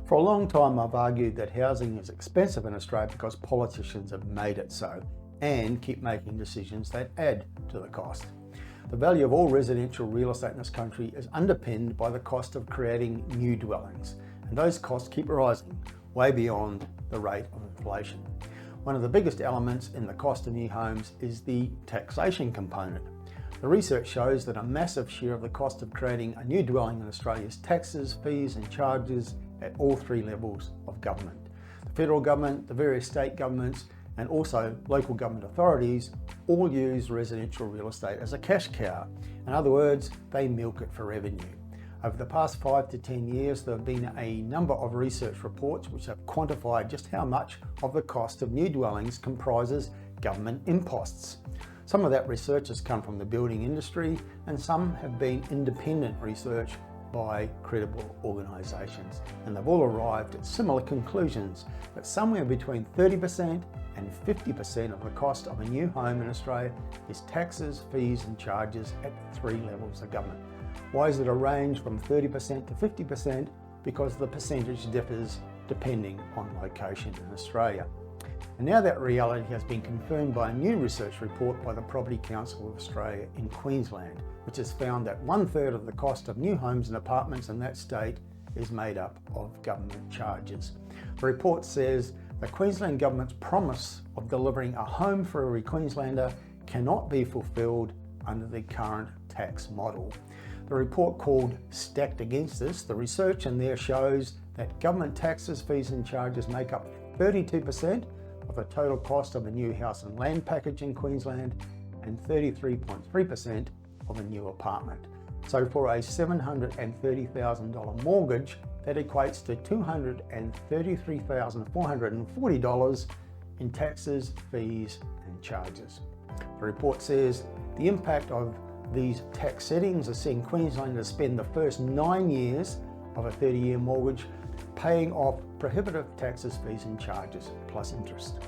For a long time, I've argued that housing is expensive in Australia because politicians have made it so and keep making decisions that add to the cost. The value of all residential real estate in this country is underpinned by the cost of creating new dwellings, and those costs keep rising way beyond the rate of inflation. One of the biggest elements in the cost of new homes is the taxation component. The research shows that a massive share of the cost of creating a new dwelling in Australia is taxes, fees and charges at all three levels of government. The federal government, the various state governments and also local government authorities all use residential real estate as a cash cow. In other words, they milk it for revenue. Over the past 5 to 10 years, there have been a number of research reports which have quantified just how much of the cost of new dwellings comprises government imposts. Some of that research has come from the building industry and some have been independent research by credible organisations, and they've all arrived at similar conclusions that somewhere between 30% and 50% of the cost of a new home in Australia is taxes, fees and charges at three levels of government. Why is it a range from 30% to 50%? Because the percentage differs depending on location in Australia. And now that reality has been confirmed by a new research report by the Property Council of Australia in Queensland, which has found that 1/3 of the cost of new homes and apartments in that state is made up of government charges. The report says the Queensland Government's promise of delivering a home for every Queenslander cannot be fulfilled under the current tax model. The report, called Stacked Against This, the research in there shows that government taxes, fees and charges make up 32% of the total cost of a new house and land package in Queensland and 33.3% of a new apartment. So for a $730,000 mortgage, that equates to $233,440 in taxes, fees and charges. The report says the impact of these tax settings are seeing Queenslanders spend the first 9 years of a 30-year mortgage paying off prohibitive taxes, fees and charges plus interest.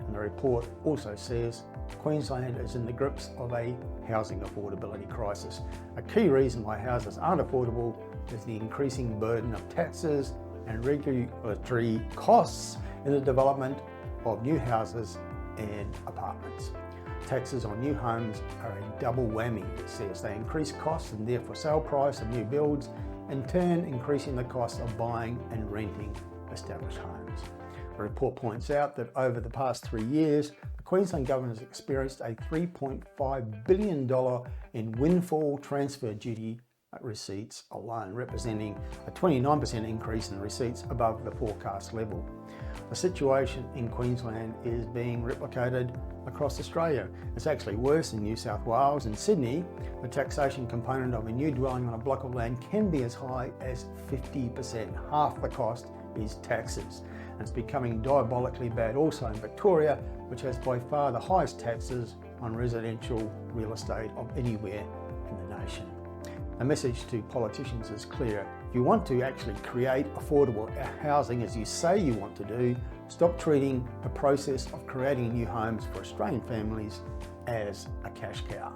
And the report also says Queensland is in the grips of a housing affordability crisis. A key reason why houses aren't affordable is the increasing burden of taxes and regulatory costs in the development of new houses and apartments. Taxes on new homes are a double whammy, it says. They increase costs and therefore sale price of new builds, in turn increasing the cost of buying and renting established homes. The report points out that over the past 3 years, the Queensland Government has experienced a $3.5 billion in windfall transfer duty receipts alone, representing a 29% increase in receipts above the forecast level. The situation in Queensland is being replicated across Australia. It's actually worse in New South Wales and Sydney. The taxation component of a new dwelling on a block of land can be as high as 50%. Half the cost is taxes. And it's becoming diabolically bad also in Victoria, which has by far the highest taxes on residential real estate of anywhere in the nation. The message to politicians is clear. If you want to actually create affordable housing as you say you want to do, stop treating the process of creating new homes for Australian families as a cash cow.